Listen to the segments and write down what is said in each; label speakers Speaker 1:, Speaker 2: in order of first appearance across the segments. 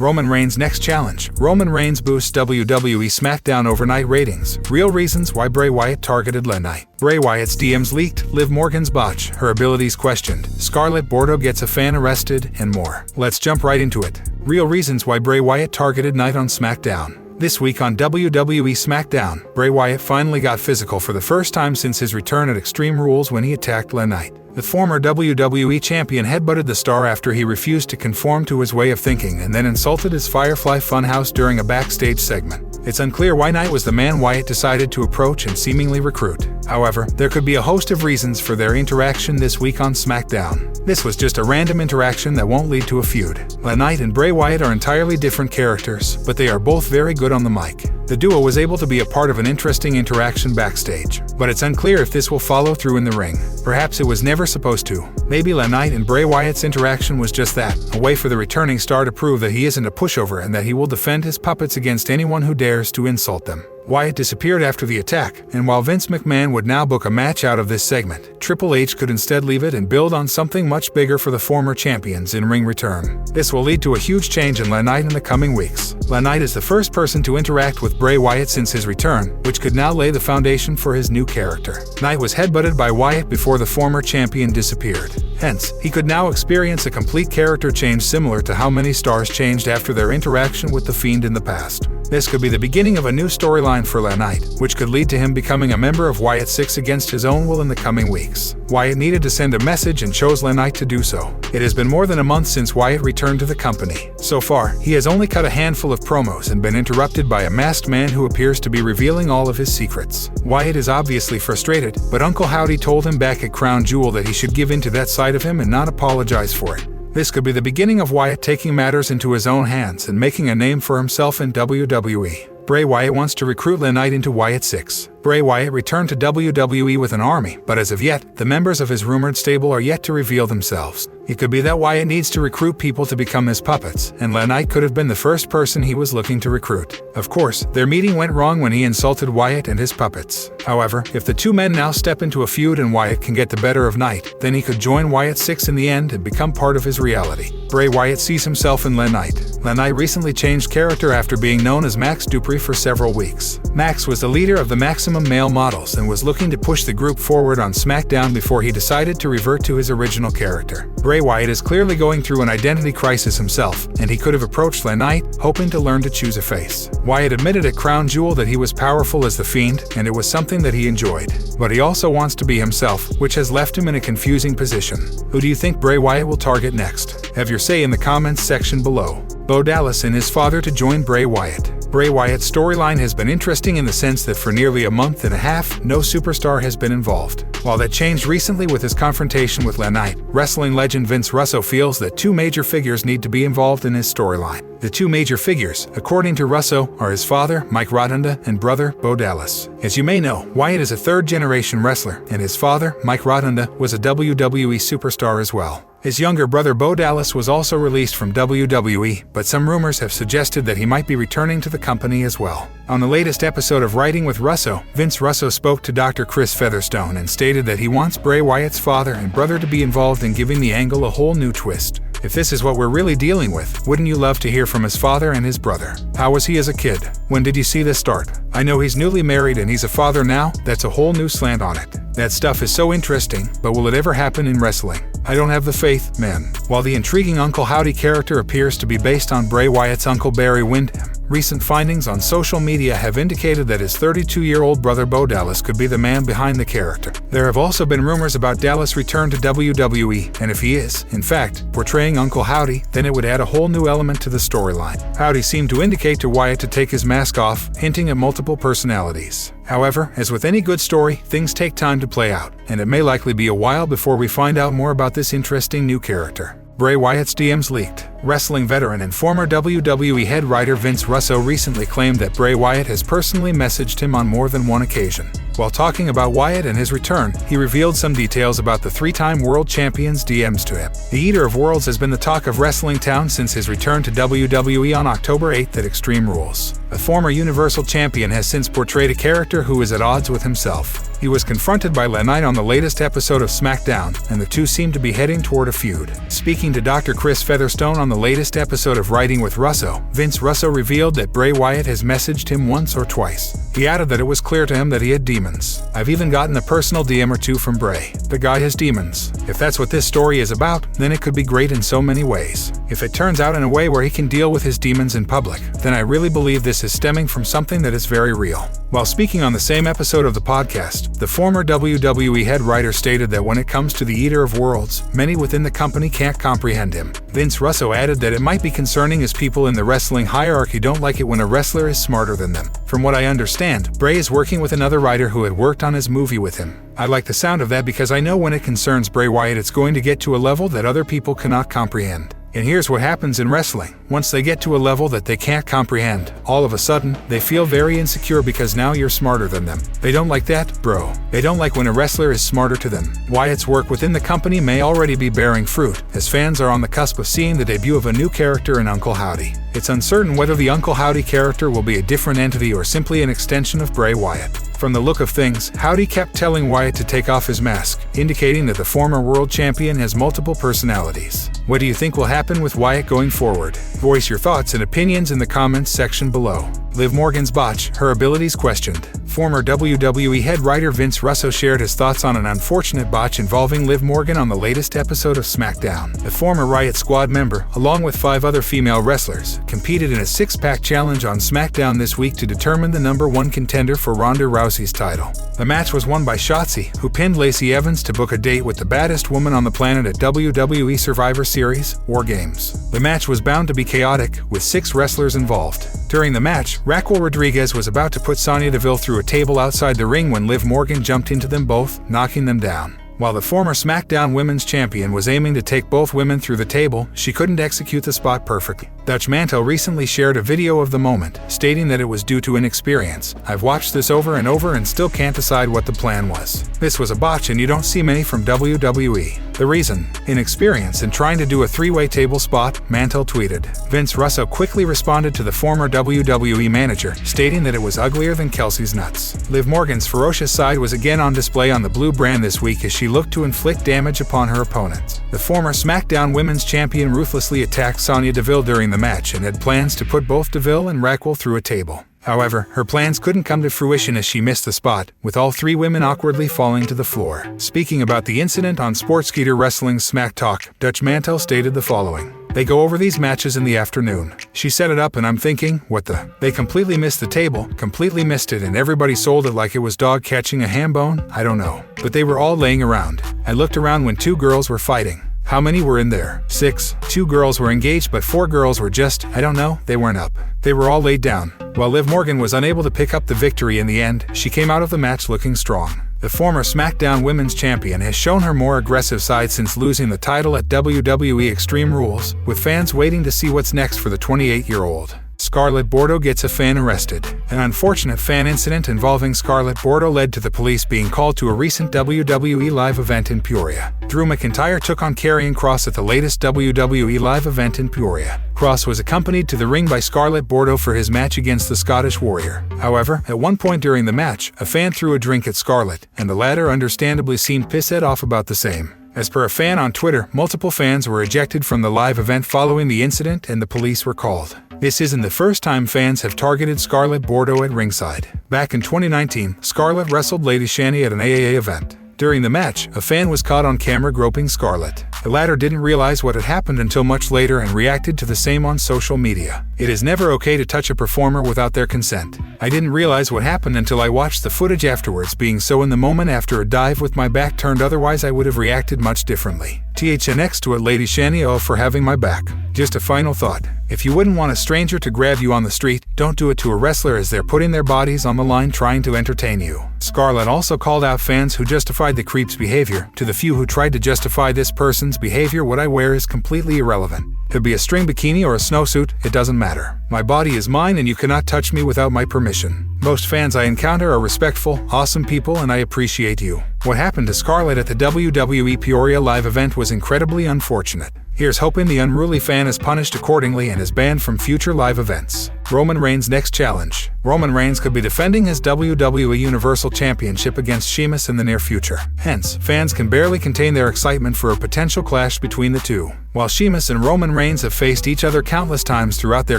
Speaker 1: Roman Reigns' next challenge. Roman Reigns boosts WWE SmackDown overnight ratings. Real reasons why Bray Wyatt targeted LA. Bray Wyatt's DMs leaked, Liv Morgan's botch, her abilities questioned, Scarlett Bordeaux gets a fan arrested, and more. Let's jump right into it. Real reasons why Bray Wyatt targeted Knight on SmackDown. This week on WWE SmackDown, Bray Wyatt finally got physical for the first time since his return at Extreme Rules when he attacked LA Knight. The former WWE champion headbutted the star after he refused to conform to his way of thinking and then insulted his Firefly Funhouse during a backstage segment. It's unclear why Knight was the man Wyatt decided to approach and seemingly recruit. However, there could be a host of reasons for their interaction this week on SmackDown. This was just a random interaction that won't lead to a feud. LA Knight and Bray Wyatt are entirely different characters, but they are both very good on the mic. The duo was able to be a part of an interesting interaction backstage, but it's unclear if this will follow through in the ring. Perhaps it was never supposed to. Maybe LA Knight and Bray Wyatt's interaction was just that, a way for the returning star to prove that he isn't a pushover and that he will defend his puppets against anyone who dares to insult them. Wyatt disappeared after the attack, and while Vince McMahon would now book a match out of this segment, Triple H could instead leave it and build on something much bigger for the former champions in ring return. This will lead to a huge change in LA Knight in the coming weeks. LA Knight is the first person to interact with Bray Wyatt since his return, which could now lay the foundation for his new character. Knight was headbutted by Wyatt before the former champion disappeared. Hence, he could now experience a complete character change similar to how many stars changed after their interaction with The Fiend in the past. This could be the beginning of a new storyline for LA Knight, which could lead to him becoming a member of Wyatt 6 against his own will in the coming weeks. Wyatt needed to send a message and chose LA Knight to do so. It has been more than a month since Wyatt returned to the company. So far, he has only cut a handful of promos and been interrupted by a masked man who appears to be revealing all of his secrets. Wyatt is obviously frustrated, but Uncle Howdy told him back at Crown Jewel that he should give in to that side of him and not apologize for it. This could be the beginning of Wyatt taking matters into his own hands and making a name for himself in WWE. Bray Wyatt wants to recruit LA Knight into Wyatt 6. Bray Wyatt returned to WWE with an army, but as of yet, the members of his rumored stable are yet to reveal themselves. It could be that Wyatt needs to recruit people to become his puppets, and LA Knight could have been the first person he was looking to recruit. Of course, their meeting went wrong when he insulted Wyatt and his puppets. However, if the two men now step into a feud and Wyatt can get the better of Knight, then he could join Wyatt 6 in the end and become part of his reality. Bray Wyatt sees himself in LA Knight. LA Knight recently changed character after being known as Max Dupree for several weeks. Max was the leader of the Maximum Male Models and was looking to push the group forward on SmackDown before he decided to revert to his original character. Bray Wyatt is clearly going through an identity crisis himself, and he could have approached LA Knight, hoping to learn to choose a face. Wyatt admitted at Crown Jewel that he was powerful as the Fiend, and it was something that he enjoyed. But he also wants to be himself, which has left him in a confusing position. Who do you think Bray Wyatt will target next? Have your say in the comments section below. Bo Dallas and his father to join Bray Wyatt. Bray Wyatt's storyline has been interesting in the sense that for nearly a month and a half, no superstar has been involved. While that changed recently with his confrontation with LA Knight, wrestling legend Vince Russo feels that two major figures need to be involved in his storyline. The two major figures, according to Russo, are his father, Mike Rotunda, and brother, Bo Dallas. As you may know, Wyatt is a third-generation wrestler, and his father, Mike Rotunda, was a WWE superstar as well. His younger brother Bo Dallas was also released from WWE, but some rumors have suggested that he might be returning to the company as well. On the latest episode of Writing with Russo, Vince Russo spoke to Dr. Chris Featherstone and stated that he wants Bray Wyatt's father and brother to be involved in giving the angle a whole new twist. If this is what we're really dealing with, wouldn't you love to hear from his father and his brother? How was he as a kid? When did you see this start? I know he's newly married and he's a father now, that's a whole new slant on it. That stuff is so interesting, but will it ever happen in wrestling? I don't have the faith, man. While the intriguing Uncle Howdy character appears to be based on Bray Wyatt's Uncle Barry Windham, recent findings on social media have indicated that his 32-year-old brother Bo Dallas could be the man behind the character. There have also been rumors about Dallas' return to WWE, and if he is, in fact, portraying Uncle Howdy, then it would add a whole new element to the storyline. Howdy seemed to indicate to Wyatt to take his mask off, hinting at multiple personalities. However, as with any good story, things take time to play out, and it may likely be a while before we find out more about this interesting new character. Bray Wyatt's DMs leaked. Wrestling veteran and former WWE head writer Vince Russo recently claimed that Bray Wyatt has personally messaged him on more than one occasion. While talking about Wyatt and his return, he revealed some details about the three-time world champion's DMs to him. The Eater of Worlds has been the talk of Wrestling Town since his return to WWE on October 8th at Extreme Rules. A former Universal Champion has since portrayed a character who is at odds with himself. He was confronted by LA Knight on the latest episode of SmackDown, and the two seemed to be heading toward a feud. Speaking to Dr. Chris Featherstone on the latest episode of Writing with Russo, Vince Russo revealed that Bray Wyatt has messaged him once or twice. He added that it was clear to him that he had demons. "I've even gotten a personal DM or two from Bray. The guy has demons. If that's what this story is about, then it could be great in so many ways. If it turns out in a way where he can deal with his demons in public, then I really believe this is stemming from something that is very real." While speaking on the same episode of the podcast, the former WWE head writer stated that when it comes to the Eater of Worlds, many within the company can't comprehend him. Vince Russo added that it might be concerning as people in the wrestling hierarchy don't like it when a wrestler is smarter than them. From what I understand, Bray is working with another writer who had worked on his movie with him. I like the sound of that because I know when it concerns Bray Wyatt it's going to get to a level that other people cannot comprehend. And here's what happens in wrestling. Once they get to a level that they can't comprehend, all of a sudden, they feel very insecure because now you're smarter than them. They don't like that, bro. They don't like when a wrestler is smarter to them. Wyatt's work within the company may already be bearing fruit, as fans are on the cusp of seeing the debut of a new character in Uncle Howdy. It's uncertain whether the Uncle Howdy character will be a different entity or simply an extension of Bray Wyatt. From the look of things, Howdy kept telling Wyatt to take off his mask, indicating that the former world champion has multiple personalities. What do you think will happen with Wyatt going forward? Voice your thoughts and opinions in the comments section below. Liv Morgan's botch, her abilities questioned. Former WWE head writer Vince Russo shared his thoughts on an unfortunate botch involving Liv Morgan on the latest episode of SmackDown. The former Riot Squad member, along with 5 other female wrestlers, competed in a 6-pack challenge on SmackDown this week to determine the #1 contender for Ronda Rousey's title. The match was won by Shotzi, who pinned Lacey Evans to book a date with the baddest woman on the planet at WWE Survivor Series, War Games. The match was bound to be chaotic, with 6 wrestlers involved. During the match, Raquel Rodriguez was about to put Sonya Deville through a table outside the ring when Liv Morgan jumped into them both, knocking them down. While the former SmackDown Women's Champion was aiming to take both women through the table, she couldn't execute the spot perfectly. Dutch Mantel recently shared a video of the moment, stating that it was due to inexperience. "I've watched this over and over and still can't decide what the plan was. This was a botch and you don't see many from WWE. The reason? Inexperience in trying to do a 3-way table spot," Mantel tweeted. Vince Russo quickly responded to the former WWE manager, stating that it was uglier than Kelsey's nuts. Liv Morgan's ferocious side was again on display on the blue brand this week as she looked to inflict damage upon her opponents. The former SmackDown Women's Champion ruthlessly attacked Sonya Deville during the match and had plans to put both Deville and Raquel through a table. However, her plans couldn't come to fruition as she missed the spot, with all 3 women awkwardly falling to the floor. Speaking about the incident on Sportskeeda Wrestling's Smack Talk, Dutch Mantel stated the following. "They go over these matches in the afternoon. She set it up and I'm thinking, what the? They completely missed the table, completely missed it, and everybody sold it like it was dog catching a ham bone? I don't know. But they were all laying around. I looked around when 2 girls were fighting. How many were in there? 6. 2 girls were engaged but 4 girls were just, I don't know, they weren't up. They were all laid down." While Liv Morgan was unable to pick up the victory in the end, she came out of the match looking strong. The former SmackDown Women's Champion has shown her more aggressive side since losing the title at WWE Extreme Rules, with fans waiting to see what's next for the 28-year-old. Scarlett Bordeaux gets a fan arrested. An unfortunate fan incident involving Scarlett Bordeaux led to the police being called to a recent WWE live event in Peoria. Drew McIntyre took on Karrion Kross at the latest WWE live event in Peoria. Kross was accompanied to the ring by Scarlett Bordeaux for his match against the Scottish Warrior. However, at one point during the match, a fan threw a drink at Scarlett, and the latter understandably seemed pissed off about the same. As per a fan on Twitter, multiple fans were ejected from the live event following the incident and the police were called. This isn't the first time fans have targeted Scarlett Bordeaux at ringside. Back in 2019, Scarlett wrestled Lady Shani at an AAA event. During the match, a fan was caught on camera groping Scarlett. The latter didn't realize what had happened until much later and reacted to the same on social media. It is never okay to touch a performer without their consent. I didn't realize what happened until I watched the footage afterwards, being so in the moment after a dive with my back turned, otherwise I would have reacted much differently. THNX to it, Lady Shani, for having my back. Just a final thought. If you wouldn't want a stranger to grab you on the street, don't do it to a wrestler as they're putting their bodies on the line trying to entertain you. Scarlett also called out fans who justified the creep's behavior. To the few who tried to justify this person's behavior, what I wear is completely irrelevant. Could be a string bikini or a snowsuit, it doesn't matter. My body is mine and you cannot touch me without my permission. Most fans I encounter are respectful, awesome people, and I appreciate you. What happened to Scarlett at the WWE Peoria live event was incredibly unfortunate. Here's hoping the unruly fan is punished accordingly and is banned from future live events. Roman Reigns' next challenge. Roman Reigns could be defending his WWE Universal Championship against Sheamus in the near future. Hence, fans can barely contain their excitement for a potential clash between the two. While Sheamus and Roman Reigns have faced each other countless times throughout their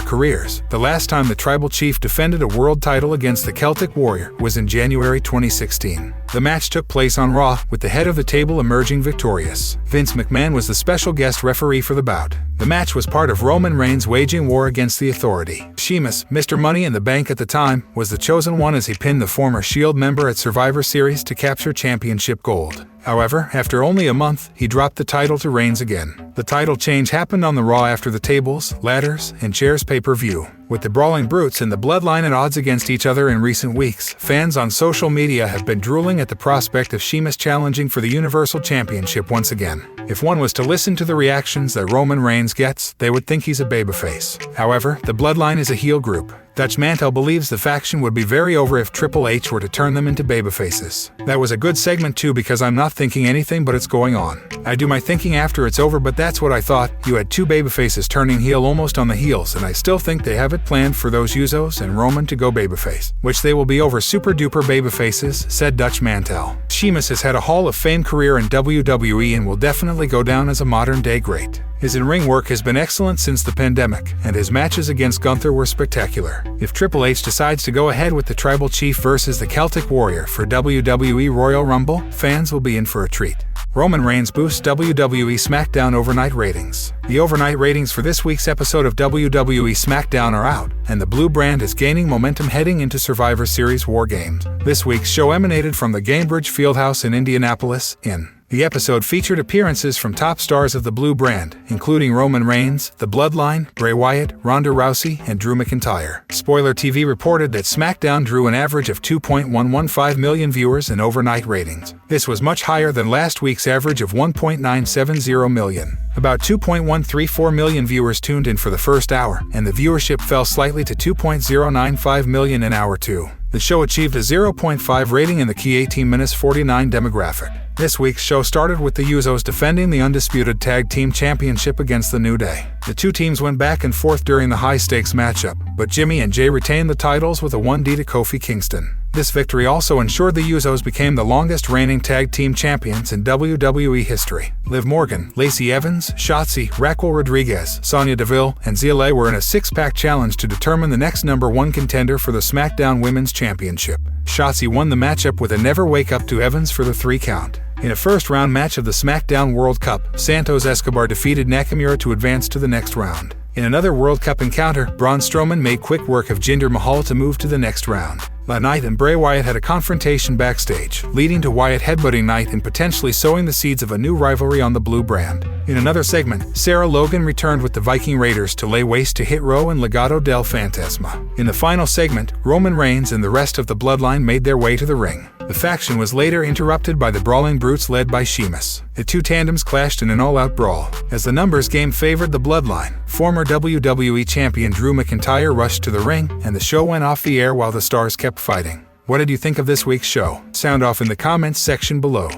Speaker 1: careers, the last time the Tribal Chief defended a world title against the Celtic Warrior was in January 2016. The match took place on Raw, with the head of the table emerging victorious. Vince McMahon was the special guest referee for the bout. The match was part of Roman Reigns waging war against the Authority. Sheamus, Mr. Money in the Bank at the time, was the chosen one as he pinned the former Shield member at Survivor Series to capture championship gold. However, after only a month, he dropped the title to Reigns again. The title change happened on the Raw after the tables, ladders, and chairs pay-per-view. With the Brawling Brutes and the Bloodline at odds against each other in recent weeks, fans on social media have been drooling at the prospect of Sheamus challenging for the Universal Championship once again. If one was to listen to the reactions that Roman Reigns gets, they would think he's a babyface. However, the Bloodline is a heel group. Dutch Mantel believes the faction would be very over if Triple H were to turn them into babyfaces. That was a good segment too, because I'm not thinking anything but it's going on. I do my thinking after it's over, but that's what I thought. You had two babyfaces turning heel almost on the heels, and I still think they have it planned for those Usos and Roman to go babyface, which they will be over super duper babyfaces, said Dutch Mantel. Sheamus has had a Hall of Fame career in WWE and will definitely go down as a modern day great. His in-ring work has been excellent since the pandemic, and his matches against Gunther were spectacular. If Triple H decides to go ahead with the Tribal Chief versus the Celtic Warrior for WWE Royal Rumble, fans will be in for a treat. Roman Reigns boosts WWE SmackDown overnight ratings. The overnight ratings for this week's episode of WWE SmackDown are out, and the blue brand is gaining momentum heading into Survivor Series War Games. This week's show emanated from the Gainbridge Fieldhouse in Indianapolis, The episode featured appearances from top stars of the blue brand, including Roman Reigns, The Bloodline, Bray Wyatt, Ronda Rousey, and Drew McIntyre. Spoiler TV reported that SmackDown drew an average of 2.115 million viewers in overnight ratings. This was much higher than last week's average of 1.970 million. About 2.134 million viewers tuned in for the first hour, and the viewership fell slightly to 2.095 million in hour 2. The show achieved a 0.5 rating in the key 18 minutes 49 demographic. This week's show started with the Usos defending the undisputed Tag Team Championship against the New Day. The two teams went back and forth during the high-stakes matchup, but Jimmy and Jay retained the titles with a 1D to Kofi Kingston. This victory also ensured the Usos became the longest-reigning tag team champions in WWE history. Liv Morgan, Lacey Evans, Shotzi, Raquel Rodriguez, Sonya Deville, and Zia were in a six-pack challenge to determine the next #1 contender for the SmackDown Women's Championship. Shotzi won the matchup with a never wake up to Evans for the 3 count. In a first-round match of the SmackDown World Cup, Santos Escobar defeated Nakamura to advance to the next round. In another World Cup encounter, Braun Strowman made quick work of Jinder Mahal to move to the next round. Knight and Bray Wyatt had a confrontation backstage, leading to Wyatt headbutting Knight and potentially sowing the seeds of a new rivalry on the blue brand. In another segment, Sarah Logan returned with the Viking Raiders to lay waste to Hit Row and Legado del Fantasma. In the final segment, Roman Reigns and the rest of the Bloodline made their way to the ring. The faction was later interrupted by the Brawling Brutes led by Sheamus. The two tandems clashed in an all-out brawl. As the numbers game favored the Bloodline, former WWE Champion Drew McIntyre rushed to the ring, and the show went off the air while the stars kept fighting. What did you think of this week's show? Sound off in the comments section below.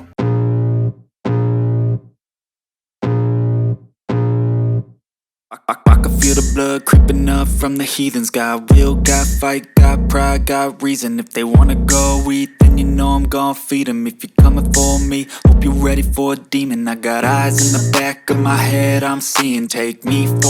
Speaker 2: I can feel the blood creeping up from the heathens. Got will, got fight, got pride, got reason. If they wanna go eat, then you know I'm gon' feed them. If you're coming for me, hope you're ready for a demon. I got eyes in the back of my head, I'm seeing. Take me for